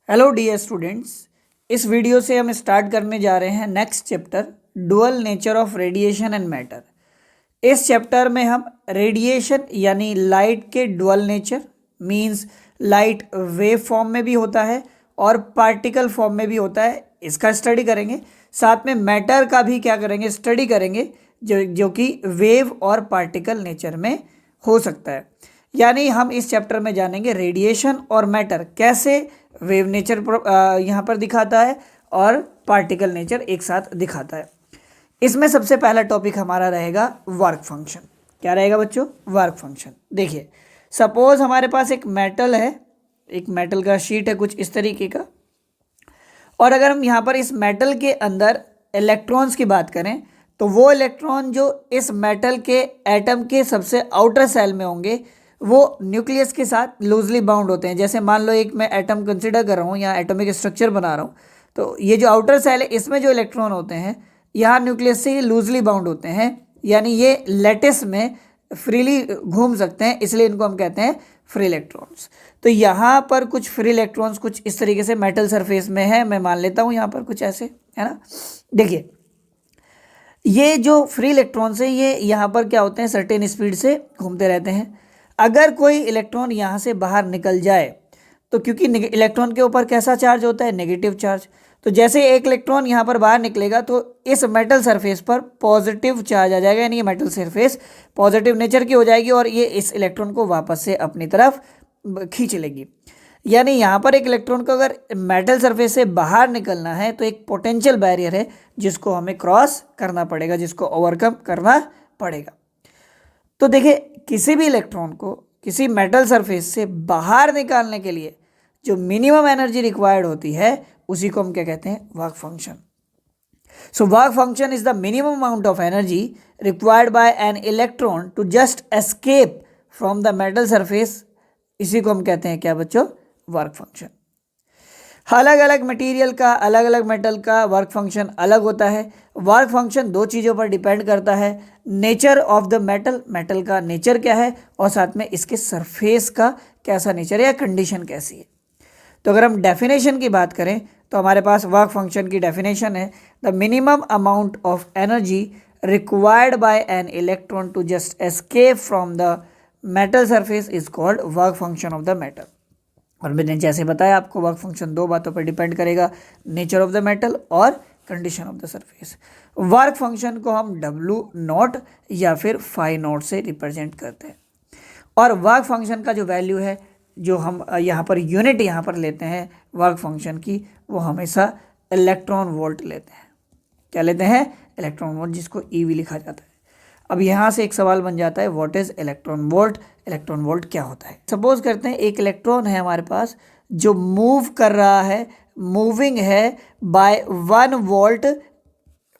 Hello dear students, इस video से हम स्टार्ट करने जा रहे हैं next chapter dual nature of radiation and matter. इस चैप्टर में हम रेडिएशन यानी लाइट के dual nature means light wave form में भी होता है और पार्टिकल फॉर्म में भी होता है, इसका स्टडी करेंगे। साथ में मैटर का भी क्या करेंगे, स्टडी करेंगे, जो कि वेव और पार्टिकल नेचर में हो सकता है। यानी हम इस चैप्टर में जानेंगे रेडिएशन और मैटर कैसे वेव नेचर यहाँ पर दिखाता है और पार्टिकल नेचर एक साथ दिखाता है। इसमें सबसे पहला टॉपिक हमारा रहेगा वर्क फंक्शन। क्या रहेगा बच्चों? Work function. देखिए, सपोज हमारे पास एक मेटल है, एक मेटल का शीट है कुछ इस तरीके का, और अगर हम यहाँ पर इस मेटल के अंदर इलेक्ट्रॉन्स की बात करें तो वो इलेक्ट्रॉन जो इस मेटल के एटम के सबसे आउटर सेल में होंगे वो न्यूक्लियस के साथ लूजली बाउंड होते हैं। जैसे मान लो एक मैं एटम कंसिडर कर रहा हूँ या एटॉमिक स्ट्रक्चर बना रहा हूँ, तो ये जो आउटर सेल है इसमें जो इलेक्ट्रॉन होते हैं यहाँ न्यूक्लियस से ये लूजली बाउंड होते हैं, यानी ये लैटिस में फ्रीली घूम सकते हैं, इसलिए इनको हम कहते हैं फ्री इलेक्ट्रॉन्स। तो यहाँ पर कुछ फ्री इलेक्ट्रॉन्स कुछ इस तरीके से मेटल सरफेस में है, मैं मान लेता हूँ यहाँ पर कुछ ऐसे, है ना। देखिए, ये जो फ्री इलेक्ट्रॉन्स है ये यहाँ पर क्या होते हैं, सर्टेन स्पीड से घूमते रहते हैं। अगर कोई इलेक्ट्रॉन यहाँ से बाहर निकल जाए तो क्योंकि इलेक्ट्रॉन के ऊपर कैसा चार्ज होता है, नेगेटिव चार्ज, तो जैसे एक इलेक्ट्रॉन यहाँ पर बाहर निकलेगा तो इस मेटल सरफेस पर पॉजिटिव चार्ज आ जाएगा, यानी ये मेटल सरफेस पॉजिटिव नेचर की हो जाएगी और ये इस इलेक्ट्रॉन को वापस से अपनी तरफ खींच लेगी। यानी यहाँ पर एक इलेक्ट्रॉन को अगर मेटल सरफेस से बाहर निकलना है तो एक पोटेंशियल बैरियर है जिसको हमें क्रॉस करना पड़ेगा, जिसको ओवरकम करना पड़ेगा। तो देखिए, किसी भी इलेक्ट्रॉन को किसी मेटल सरफेस से बाहर निकालने के लिए जो मिनिमम एनर्जी रिक्वायर्ड होती है उसी को हम क्या कहते हैं, work function. So work function is the minimum amount of energy required by an electron to just escape from the metal surface. इसी को हम कहते हैं क्या बच्चों, वर्क फंक्शन। अलग अलग मटेरियल का, अलग अलग मेटल का वर्क फंक्शन अलग होता है। वर्क फंक्शन दो चीज़ों पर डिपेंड करता है, nature of the metal, metal का नेचर क्या है, और साथ में इसके सरफेस का कैसा नेचर है या कंडीशन कैसी है। तो अगर हम डेफिनेशन की बात करें तो हमारे पास वर्क फंक्शन की डेफिनेशन है, the minimum amount of energy required by an electron to just escape from the metal surface is called work function of the metal. और मैंने जैसे बताया आपको, वर्क फंक्शन दो बातों पर डिपेंड करेगा, नेचर ऑफ द मेटल और condition of the surface. Work function को हम W0 या फिर φ0 से रिप्रेजेंट करते हैं। और वर्क फंक्शन का जो वैल्यू है, जो हम यहाँ पर यूनिट यहाँ पर लेते हैं वर्क फंक्शन की, वो हमेशा इलेक्ट्रॉन वोल्ट लेते हैं। क्या लेते हैं? इलेक्ट्रॉन वोल्ट, जिसको EV लिखा जाता है। अब यहाँ से एक सवाल बन जाता है, what is electron volt? Electron volt क्या होता है? सपोज करते हैं एक इलेक्ट्रॉन है हमारे पास जो मूव कर रहा है, मूविंग है बाय 1 वोल्ट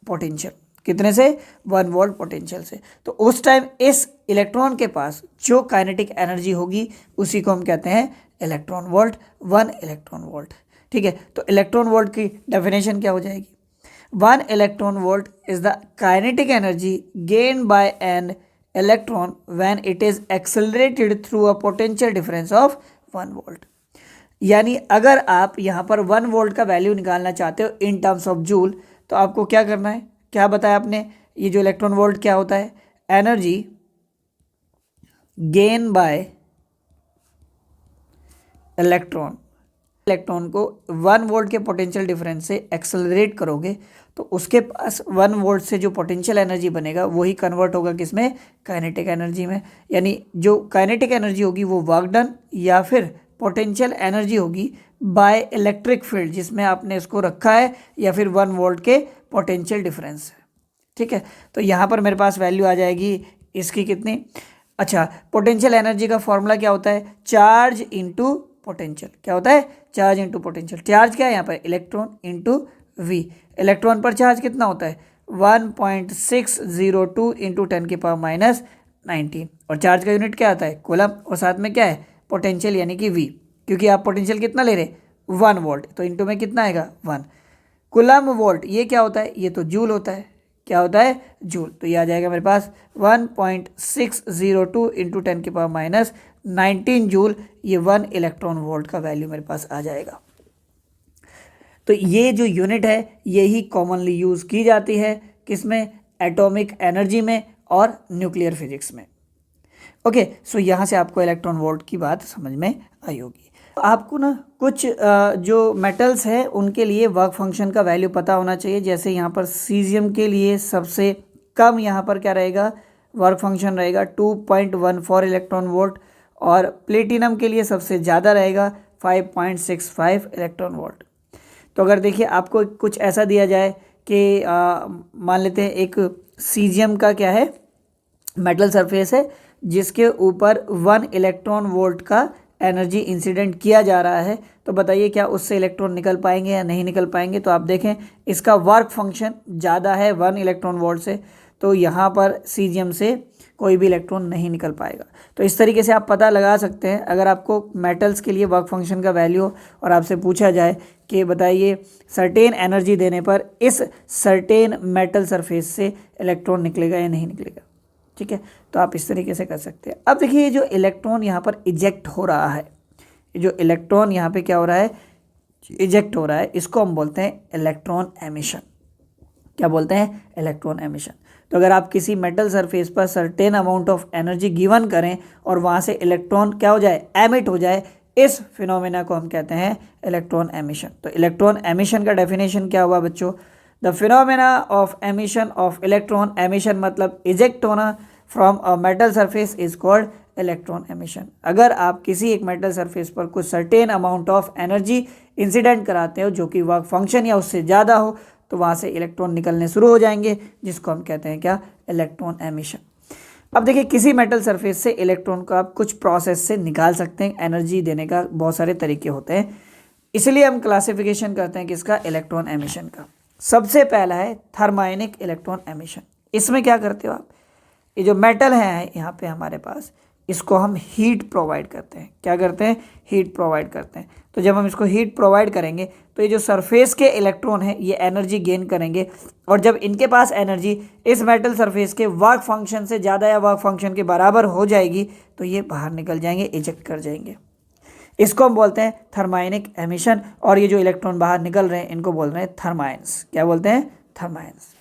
पोटेंशियल। कितने से? 1 वोल्ट पोटेंशियल से। तो उस टाइम इस इलेक्ट्रॉन के पास जो काइनेटिक एनर्जी होगी उसी को हम कहते हैं इलेक्ट्रॉन वोल्ट, 1 इलेक्ट्रॉन वोल्ट। ठीक है, तो इलेक्ट्रॉन वोल्ट की डेफिनेशन क्या हो जाएगी? 1 electron volt is the kinetic energy gained by an electron when it is accelerated through a potential difference of 1 volt। यानी अगर आप यहाँ पर 1 वोल्ट का वैल्यू निकालना चाहते हो इन टर्म्स ऑफ जूल, तो आपको क्या करना है? क्या बताया आपने? ये जो इलेक्ट्रॉन वोल्ट क्या होता है? एनर्जी गेन बाय इलेक्ट्रॉन को 1 वोल्ट के पोटेंशियल डिफरेंस से एक्सेलरेट करोगे तो उसके पास 1 वोल्ट से जो पोटेंशियल एनर्जी बनेगा वही कन्वर्ट होगा किसमें? काइनेटिक एनर्जी में। यानी जो काइनेटिक एनर्जी होगी वो वर्क डन, या फिर पोटेंशियल एनर्जी होगी बाय इलेक्ट्रिक फील्ड जिसमें आपने इसको रखा है, या फिर 1 वोल्ट के पोटेंशियल डिफरेंस से। ठीक है, तो यहाँ पर मेरे पास वैल्यू आ जाएगी इसकी कितनी? अच्छा, पोटेंशियल एनर्जी का फॉर्मूला क्या होता है? Charge into potential. क्या होता है? Charge into potential. चार्ज क्या है यहाँ पर? Electron into V। इलेक्ट्रॉन पर चार्ज कितना होता है? 1.602 इंटू 10⁻⁻19। और चार्ज का यूनिट क्या आता है? कूलम। और साथ में क्या है? पोटेंशियल यानी कि V, क्योंकि आप पोटेंशियल कितना ले रहे? 1 वोल्ट, तो इंटू में कितना आएगा? 1 कूलम वोल्ट। ये क्या होता है? ये तो जूल होता है। क्या होता है? जूल। तो ये आ जाएगा मेरे पास 1.602 इंटू 10⁻⁻19 जूल। ये 1 इलेक्ट्रॉन वोल्ट का वैल्यू मेरे पास आ जाएगा। तो ये जो यूनिट है यही कॉमनली यूज़ की जाती है किसमें, एटॉमिक एनर्जी में और न्यूक्लियर फिजिक्स में। ओके, सो यहाँ से आपको इलेक्ट्रॉन वोल्ट की बात समझ में आई होगी। आपको ना कुछ जो मेटल्स है उनके लिए वर्क फंक्शन का वैल्यू पता होना चाहिए। जैसे यहाँ पर सीजियम के लिए सबसे कम यहाँ पर क्या रहेगा, वर्क फंक्शन रहेगा 2.14 इलेक्ट्रॉन वोल्ट, और प्लेटिनम के लिए सबसे ज़्यादा रहेगा 5.65 इलेक्ट्रॉन वोल्ट। तो अगर देखिए आपको कुछ ऐसा दिया जाए कि मान लेते हैं एक सीजियम का क्या है, मेटल सरफेस है जिसके ऊपर 1 इलेक्ट्रॉन वोल्ट का एनर्जी इंसिडेंट किया जा रहा है, तो बताइए क्या उससे इलेक्ट्रॉन निकल पाएंगे या नहीं निकल पाएंगे। तो आप देखें इसका वर्क फंक्शन ज़्यादा है 1 इलेक्ट्रॉन वोल्ट से, तो यहाँ पर सीजियम से कोई भी इलेक्ट्रॉन नहीं निकल पाएगा। तो इस तरीके से आप पता लगा सकते हैं। अगर आपको मेटल्स के लिए वर्क फंक्शन का वैल्यू और आपसे पूछा जाए कि बताइए सर्टेन एनर्जी देने पर इस सर्टेन मेटल सरफेस से इलेक्ट्रॉन निकलेगा या नहीं निकलेगा, ठीक है, तो आप इस तरीके से कर सकते हैं। अब देखिए ये जो इलेक्ट्रॉन यहाँ पर इजेक्ट हो रहा है, जो इलेक्ट्रॉन यहाँ पे क्या हो रहा है, इजेक्ट हो रहा है, इसको हम बोलते हैं इलेक्ट्रॉन एमिशन। क्या बोलते हैं, इलेक्ट्रॉन एमिशन। तो अगर आप किसी मेटल सरफेस पर certain amount of energy given करें और वहाँ से इलेक्ट्रॉन क्या हो जाए, एमिट हो जाए, इस फिनोमेना को हम कहते हैं इलेक्ट्रॉन एमिशन। तो इलेक्ट्रॉन एमिशन का डेफिनेशन क्या हुआ बच्चों, the phenomena of emission of electron, emission मतलब इजेक्ट होना from a metal surface is called electron emission. अगर आप किसी एक मेटल सरफेस पर कुछ certain amount of energy incident कराते हो जो कि वर्क फंक्शन या उससे ज़्यादा हो, तो वहाँ से इलेक्ट्रॉन निकलने शुरू हो जाएंगे, जिसको हम कहते हैं क्या, इलेक्ट्रॉन एमिशन। अब देखिए किसी मेटल सरफेस से इलेक्ट्रॉन को आप कुछ प्रोसेस से निकाल सकते हैं, एनर्जी देने का बहुत सारे तरीके होते हैं, इसलिए हम क्लासिफिकेशन करते हैं किसका, इलेक्ट्रॉन एमिशन का। सबसे पहला है थर्माइनिक इलेक्ट्रॉन एमिशन। इसमें क्या करते हो आप, ये जो मेटल है यहाँ पे हमारे पास, इसको हम हीट प्रोवाइड करते हैं। क्या करते हैं, हीट प्रोवाइड करते हैं। तो जब हम इसको हीट प्रोवाइड करेंगे तो ये जो सरफेस के इलेक्ट्रॉन हैं ये एनर्जी गेन करेंगे, और जब इनके पास एनर्जी इस मेटल सरफेस के वर्क फंक्शन से ज़्यादा या वर्क फंक्शन के बराबर हो जाएगी तो ये बाहर निकल जाएंगे, इजेक्ट कर जाएंगे। इसको हम बोलते हैं थर्माइनिक एमिशन। और ये जो इलेक्ट्रॉन बाहर निकल रहे हैं इनको बोल रहे हैं थर्माइंस। क्या बोलते हैं, थर्माइंस।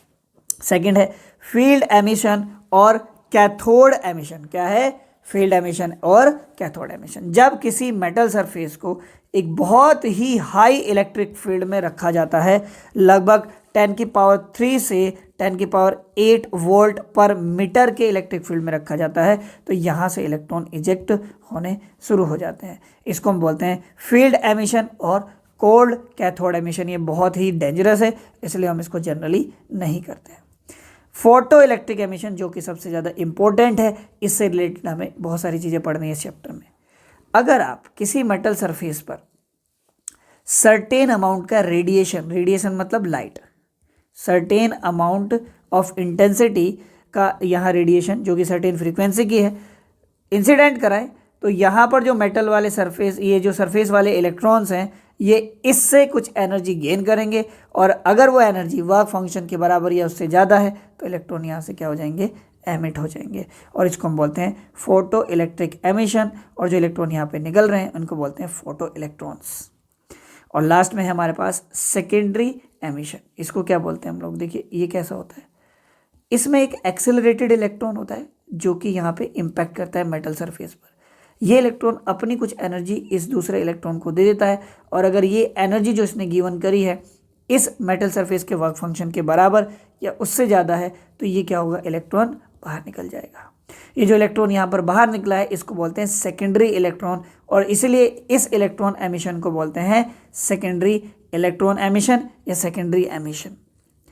सेकेंड है फील्ड एमिशन और कैथोड एमिशन। क्या है, फील्ड एमिशन और कैथोड एमिशन। जब किसी मेटल सरफेस को एक बहुत ही हाई इलेक्ट्रिक फील्ड में रखा जाता है, लगभग 10⁻³ से 10⁸ वोल्ट पर मीटर के इलेक्ट्रिक फील्ड में रखा जाता है, तो यहाँ से इलेक्ट्रॉन इजेक्ट होने शुरू हो जाते हैं। इसको हम बोलते हैं फील्ड एमिशन और कोल्ड कैथोड एमिशन। ये बहुत ही डेंजरस है, इसलिए हम इसको जनरली नहीं करते हैं। फोटो इलेक्ट्रिक एमिशन जो कि सबसे ज़्यादा इम्पोर्टेंट है, इससे रिलेटेड हमें बहुत सारी चीज़ें पढ़नी है इस चैप्टर में। अगर आप किसी मेटल सरफेस पर सर्टेन अमाउंट का रेडिएशन, रेडिएशन मतलब light, certain amount of intensity का यहाँ रेडिएशन जो कि सर्टेन फ्रीक्वेंसी की है, इंसिडेंट कराए, तो यहाँ पर जो मेटल वाले सरफेस, ये जो सरफेस वाले इलेक्ट्रॉन्स हैं, ये इससे कुछ एनर्जी गेन करेंगे, और अगर वो एनर्जी वर्क फंक्शन के बराबर या उससे ज़्यादा है तो इलेक्ट्रॉन यहाँ से क्या हो जाएंगे, एमिट हो जाएंगे, और इसको हम बोलते हैं फोटो इलेक्ट्रिक एमिशन। और जो इलेक्ट्रॉन यहाँ पे निकल रहे हैं उनको बोलते हैं फोटो इलेक्ट्रॉन्स। और लास्ट में है हमारे पास सेकेंडरी एमिशन। इसको क्या बोलते हैं हम लोग, देखिए ये कैसा होता है, इसमें एक एक्सेलरेटेड इलेक्ट्रॉन होता है जो कि यहाँ पे इम्पैक्ट करता है मेटल सरफेस पर। ये इलेक्ट्रॉन अपनी कुछ एनर्जी इस दूसरे इलेक्ट्रॉन को दे देता है, और अगर ये एनर्जी जो इसने गिवन करी है इस मेटल सरफेस के वर्क फंक्शन के बराबर या उससे ज़्यादा है, तो ये क्या होगा, इलेक्ट्रॉन बाहर निकल जाएगा। ये जो इलेक्ट्रॉन यहाँ पर बाहर निकला है इसको बोलते हैं सेकेंडरी इलेक्ट्रॉन, और इसलिए इस इलेक्ट्रॉन एमिशन को बोलते हैं सेकेंडरी इलेक्ट्रॉन एमिशन या सेकेंडरी एमिशन।